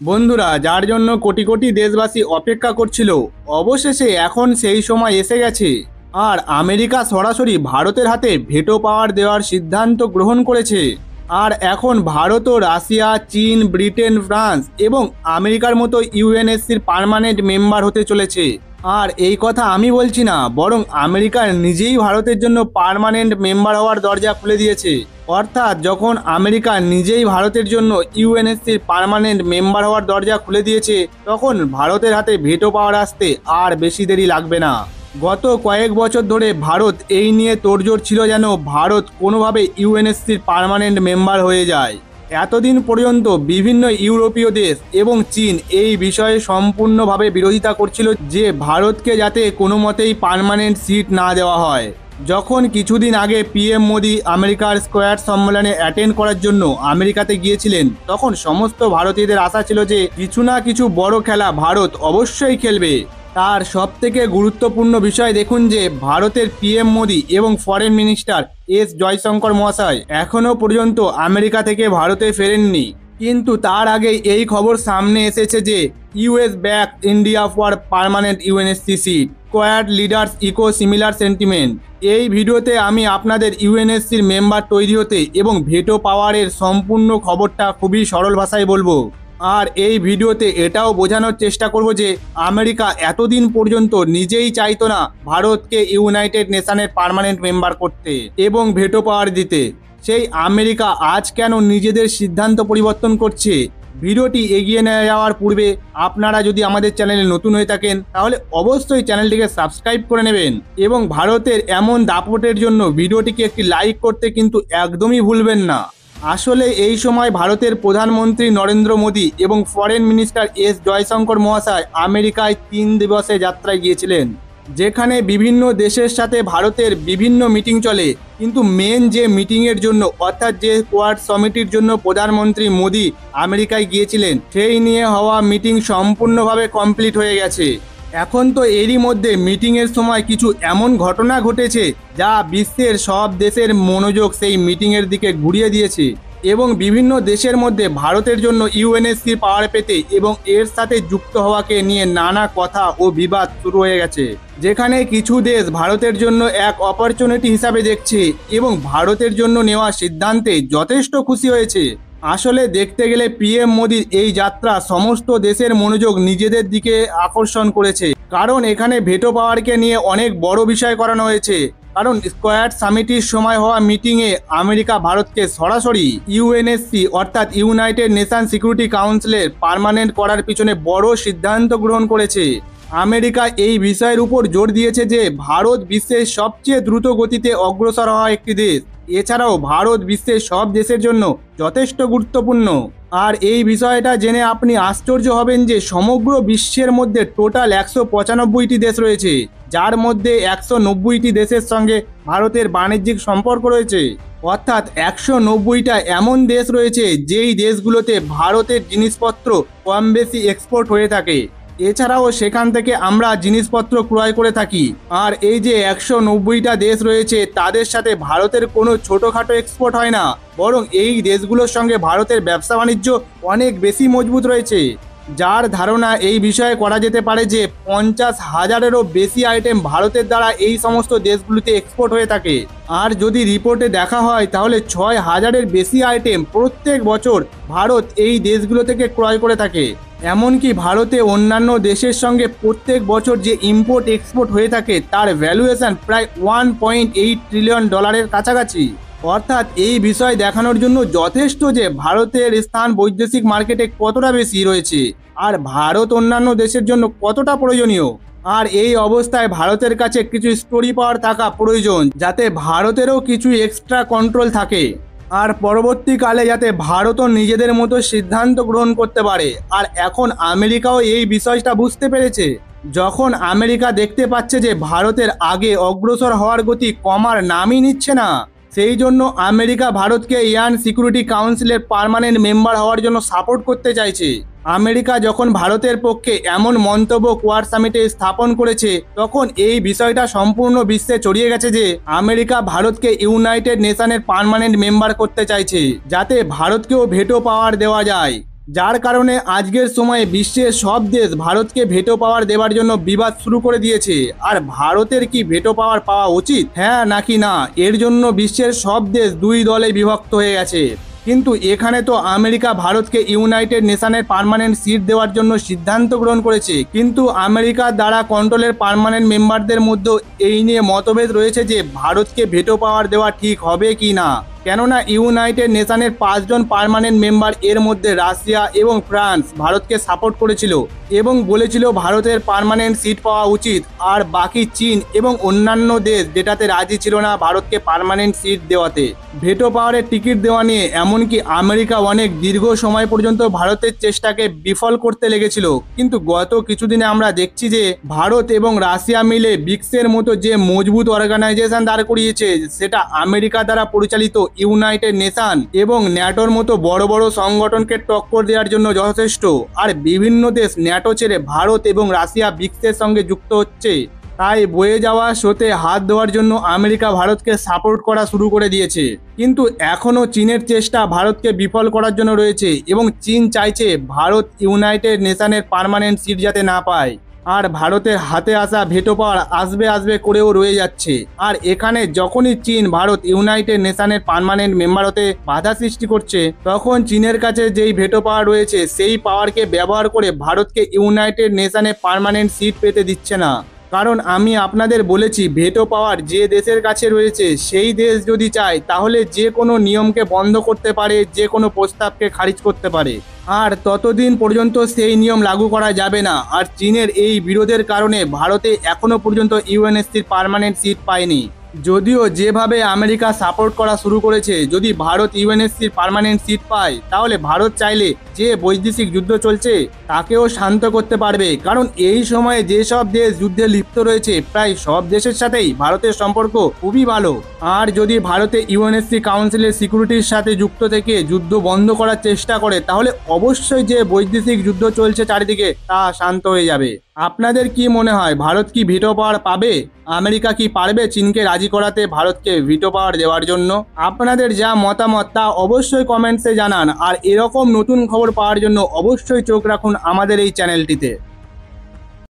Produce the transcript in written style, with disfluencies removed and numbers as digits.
বন্ধুরা, যার জন্য কোটি কোটি দেশবাসী অপেক্ষা করছিল, অবশেষে এখন সেই সময় এসে গেছে। আর আমেরিকা সরাসরি ভারতের হাতে ভেটো পাওয়ার দেওয়ার সিদ্ধান্ত গ্রহণ করেছে। আর এখন ভারতও রাশিয়া, চীন, ব্রিটেন, ফ্রান্স এবং আমেরিকার মতো ইউএনএসসির পার্মানেন্ট মেম্বার হতে চলেছে। আর এই কথা আমি বলছি না, বরং আমেরিকা নিজেই ভারতের জন্য পার্মানেন্ট মেম্বার হওয়ার দরজা খুলে দিয়েছে। অর্থাৎ যখন আমেরিকা নিজেই ভারতের জন্য ইউএনএসসির পার্মানেন্ট মেম্বার হওয়ার দরজা খুলে দিয়েছে, তখন ভারতের হাতে ভেটো পাওয়ার আসতে আর বেশি দেরি লাগবে না। গত কয়েক বছর ধরে ভারত এই নিয়ে তোড়জোড় ছিল যেন ভারত কোনোভাবে ইউএনএসসির পার্মানেন্ট মেম্বার হয়ে যায়। এতদিন পর্যন্ত বিভিন্ন ইউরোপীয় দেশ এবং চীন এই বিষয়ে সম্পূর্ণভাবে বিরোধিতা করছিল যে ভারতকে যাতে কোনো মতেই পার্মানেন্ট সিট না দেওয়া হয়। যখন কিছুদিন আগে পিএম মোদি আমেরিকার স্কোয়াড সম্মেলনে অ্যাটেন্ড করার জন্য আমেরিকাতে গিয়েছিলেন, তখন সমস্ত ভারতীয়দের আশা ছিল যে কিছু না কিছু বড় খেলা ভারত অবশ্যই খেলবে। তার সবথেকে গুরুত্বপূর্ণ বিষয় দেখুন যে ভারতের পিএম মোদি এবং ফরেন মিনিস্টার এস জয়শঙ্কর মহাশয় এখনও পর্যন্ত আমেরিকা থেকে ভারতে ফেরেননি। কিন্তু তার আগেই এই খবর সামনে এসেছে যে US back India for permanent UNSC seat, squad leaders echo similar sentiment. এই ভিডিওতে আমি আপনাদের ইউএনএসসির মেম্বার তৈরি হতে এবং ভেটো পাওয়ারের সম্পূর্ণ খবরটা খুবই সরল ভাষায় বলবো। আর এই ভিডিওতে এটাও বোঝানোর চেষ্টা করব যে আমেরিকা এতদিন পর্যন্ত নিজেই চাইতো না ভারতকে ইউনাইটেড নেশনের পার্মানেন্ট মেম্বার করতে এবং ভেটো পাওয়ার দিতে। সেই আমেরিকা আজ কেন নিজেদের সিদ্ধান্ত পরিবর্তন করছে? ভিডিওটি এগিয়ে নিয়ে যাওয়ার পূর্বে আপনারা যদি আমাদের চ্যানেলে নতুন হয়ে থাকেন, তাহলে অবশ্যই চ্যানেলটিকে সাবস্ক্রাইব করে নেবেন এবং ভারতের এমন দাপটের জন্য ভিডিওটিকে একটি লাইক করতে কিন্তু একদমই ভুলবেন না। আসলে এই সময় ভারতের প্রধানমন্ত্রী নরেন্দ্র মোদী এবং ফরেন মিনিস্টার এস জয়শঙ্কর মহাশয় আমেরিকায় 3 দিবসে যাত্রায় গিয়েছিলেন, যেখানে বিভিন্ন দেশের সাথে ভারতের বিভিন্ন মিটিং চলে। কিন্তু মেন যে মিটিংয়ের জন্য, অর্থাৎ যে কোয়াড সমিটির জন্য প্রধানমন্ত্রী মোদী আমেরিকায় গিয়েছিলেন, সেই নিয়ে হওয়া মিটিং সম্পূর্ণভাবে কমপ্লিট হয়ে গেছে। এখন তো এরই মধ্যে মিটিংয়ের সময় কিছু এমন ঘটনা ঘটেছে যা বিশ্বের সব দেশের মনোযোগ সেই মিটিংয়ের দিকে ঘুরিয়ে দিয়েছে এবং বিভিন্ন দেশের মধ্যে ভারতের জন্য ইউএনএসসির পাওয়ার পেতে এবং এর সাথে যুক্ত হওয়াকে নিয়ে নানা কথা ও বিবাদ শুরু হয়ে গেছে, যেখানে কিছু দেশ ভারতের জন্য এক অপরচুনিটি হিসাবে দেখছে এবং ভারতের জন্য নেওয়া সিদ্ধান্তে যথেষ্ট খুশি হয়েছে। আসলে দেখতে গেলে পিএম মোদির এই যাত্রা সমস্ত দেশের মনোযোগ নিজেদের দিকে আকর্ষণ করেছে, কারণ এখানে ভেটো পাওয়ারকে নিয়ে অনেক বড় বিষয় করানো হয়েছে। কারণ স্কোয়াড সামিটির সময় হওয়া মিটিংয়ে আমেরিকা ভারতকে সরাসরি ইউএনএসসি অর্থাৎ ইউনাইটেড নেশন সিকিউরিটি কাউন্সিলের পার্মানেন্ট করার পিছনে বড় সিদ্ধান্ত গ্রহণ করেছে। আমেরিকা এই বিষয়ের উপর জোর দিয়েছে যে ভারত বিশ্বের সবচেয়ে দ্রুত গতিতে অগ্রসর হওয়া একটি দেশ। এছাড়াও ভারত বিশ্বের সব দেশের জন্য যথেষ্ট গুরুত্বপূর্ণ। আর এই বিষয়টা জেনে আপনি আশ্চর্য হবেন যে সমগ্র বিশ্বের মধ্যে টোটাল 195টি দেশ রয়েছে, যার মধ্যে 190টি দেশের সঙ্গে ভারতের বাণিজ্যিক সম্পর্ক রয়েছে। অর্থাৎ 190টা এমন দেশ রয়েছে যেই দেশগুলোতে ভারতের জিনিসপত্র কম বেশি এক্সপোর্ট হয়ে থাকে। এছাড়াও সেখান থেকে আমরা জিনিসপত্র ক্রয় করে থাকি। আর এই যে 190টা দেশ রয়েছে, তাদের সাথে ভারতের কোনো ছোটোখাটো এক্সপোর্ট হয় না, বরং এই দেশগুলোর সঙ্গে ভারতের ব্যবসা বাণিজ্য অনেক বেশি মজবুত রয়েছে। যার ধারণা এই বিষয়ে করা যেতে পারে যে 50,000-এরও বেশি আইটেম ভারতের দ্বারা এই সমস্ত দেশগুলিতে এক্সপোর্ট হয়ে থাকে। আর যদি রিপোর্টে দেখা হয়, তাহলে 6,000-এর বেশি আইটেম প্রত্যেক বছর ভারত এই দেশগুলো থেকে ক্রয় করে থাকে। এমনকি ভারতে অন্যান্য দেশের সঙ্গে প্রত্যেক বছর যে ইম্পোর্ট এক্সপোর্ট হয়ে থাকে তার ভ্যালুয়েশন প্রায় $1.8 ট্রিলিয়ন কাছাকাছি। অর্থাৎ এই বিষয় দেখানোর জন্য যথেষ্ট যে ভারতের স্থান বৈদেশিক মার্কেটে কতটা বেশি রয়েছে আর ভারত অন্যান্য দেশের জন্য কতটা প্রয়োজনীয়। আর এই অবস্থায় ভারতের কাছে কিছু স্টোরি পাওয়ার থাকা প্রয়োজন, যাতে ভারতেরও কিছু এক্সট্রা কন্ট্রোল থাকে আর পরবর্তীকালে যাতে ভারতও নিজেদের মতো সিদ্ধান্ত গ্রহণ করতে পারে। আর এখন আমেরিকাও এই বিষয়টা বুঝতে পেরেছে। যখন আমেরিকা দেখতে পাচ্ছে যে ভারতের আগে অগ্রসর হওয়ার গতি কমার নামই নিচ্ছে না, সেই জন্য আমেরিকা ভারতকে ইউএন সিকিউরিটি কাউন্সিলের পার্মানেন্ট মেম্বার হওয়ার জন্য সাপোর্ট করতে চাইছে। আমেরিকা যখন ভারতের পক্ষে এমন মন্তব্য কোয়াড সামিটে স্থাপন করেছে, তখন এই বিষয়টা সম্পূর্ণ বিশ্বে ছড়িয়ে গেছে যে আমেরিকা ভারতকে ইউনাইটেড নেশনের পার্মানেন্ট মেম্বার করতে চাইছে, যাতে ভারতকেও ভেটো পাওয়ার দেওয়া যায়। যার কারণে আজকের সময়ে বিশ্বের সব দেশ ভারতকে ভেটো পাওয়ার দেওয়ার জন্য বিবাদ শুরু করে দিয়েছে। আর ভারতের কি ভেটো পাওয়ার পাওয়া উচিত, হ্যাঁ নাকি না, এর জন্য বিশ্বের সব দেশ দুই দলে বিভক্ত হয়ে গেছে। কিন্তু এখানে তো আমেরিকা ভারতকে ইউনাইটেড নেশনের পার্মানেন্ট সিট দেওয়ার জন্য সিদ্ধান্ত গ্রহণ করেছে, কিন্তু আমেরিকার দ্বারা কন্ট্রোলের পার্মানেন্ট মেম্বারদের মধ্যে এই নিয়ে মতভেদ রয়েছে যে ভারতকে ভেটো পাওয়ার দেওয়া ঠিক হবে কি না। কেননা ইউনাইটেড নেশনের 5জন পার্মানেন্ট মেম্বার এর মধ্যে রাশিয়া এবং ফ্রান্স ভারতকে সাপোর্ট করেছিল এবং বলেছিল ভারতের পার্মানেন্ট সিট পাওয়া উচিত, আর বাকি চীন এবং অন্যান্য দেশ যেটাতে রাজি ছিল না ভারতকে পার্মানেন্ট সিট দেওয়াতে। ভেটো পাওয়ারের টিকিট দেওয়া নিয়ে এমনকি আমেরিকা অনেক দীর্ঘ সময় পর্যন্ত ভারতের চেষ্টাকে বিফল করতে লেগেছিল, কিন্তু গত কিছুদিনে আমরা দেখছি যে ভারত এবং রাশিয়া মিলে ব্রিক্সের মতো যে মজবুত অর্গানাইজেশন দাঁড় করিয়েছে সেটা আমেরিকা দ্বারা পরিচালিত ইউনাইটেড নেশন এবং ন্যাটোর মতো বড় বড় সংগঠনকে টক্কর দেওয়ার জন্য যথেষ্ট। আর বিভিন্ন দেশ ন্যাটো ছেড়ে ভারত এবং রাশিয়া ব্রিক্সের সঙ্গে যুক্ত হচ্ছে, তাই বয়ে যাওয়া স্রোতে হাত দেওয়ার জন্য আমেরিকা ভারতকে সাপোর্ট করা শুরু করে দিয়েছে। কিন্তু এখনও চীনের চেষ্টা ভারতকে বিফল করার জন্য রয়েছে এবং চীন চাইছে ভারত ইউনাইটেড নেশনের পার্মানেন্ট সিট যাতে না পায়। আর ভারতের হাতে আসা ভেটো পাওয়ার আসবে আসবে করেও রয়ে যাচ্ছে। আর এখানে যখনই চীন ভারত ইউনাইটেড নেশনের পার্মানেন্ট মেম্বার হতে বাধা সৃষ্টি করছে, তখন চীনের কাছে যেই ভেটো পাওয়ার রয়েছে সেই পাওয়ারকে ব্যবহার করে ভারতকে ইউনাইটেড নেশনে পার্মানেন্ট সিট পেতে দিচ্ছে না। কারণ আমি আপনাদের বলেছি, ভেটো পাওয়ার যে দেশের কাছে রয়েছে সেই দেশ যদি চায় তাহলে যে কোনো নিয়মকে বন্ধ করতে পারে, যে কোনো প্রস্তাবকে খারিজ করতে পারে, আর ততদিন পর্যন্ত সেই নিয়ম লাগু করা যাবে না। আর চীনের এই বিরোধের কারণে ভারতে এখনো পর্যন্ত ইউএনএসসির পার্মানেন্ট সিট পায়নি। যদিও যেভাবে আমেরিকা সাপোর্ট করা শুরু করেছে, যদি ভারত ইউএনএসসির পার্মানেন্ট সিট পায় তাহলে ভারত চাইলে যে বৈদেশিক যুদ্ধ চলছে তাকেও শান্ত করতে পারবে। কারণ এই সময়ে যেসব দেশ যুদ্ধে লিপ্ত রয়েছে প্রায় সব দেশের সাথেই ভারতের সম্পর্ক খুবই ভালো। আর যদি ভারতে ইউএনএসসি কাউন্সিলের সিকিউরিটির সাথে যুক্ত থেকে যুদ্ধ বন্ধ করার চেষ্টা করে তাহলে অবশ্যই যে বৈদেশিক যুদ্ধ চলছে চারিদিকে তা শান্ত হয়ে যাবে। আপনাদের কি মনে হয়, ভারত কি ভিটো পাওয়ার পাবে? আমেরিকা কি পারবে চীনকে রাজি করাতে ভারতকে ভিটো পাওয়ার দেওয়ার জন্য? আপনাদের যা মতামত তা অবশ্যই কমেন্টসে জানান। আর এরকম নতুন খবর পাওয়ার জন্য অবশ্যই চোখ রাখুন আমাদের এই চ্যানেলটিতে।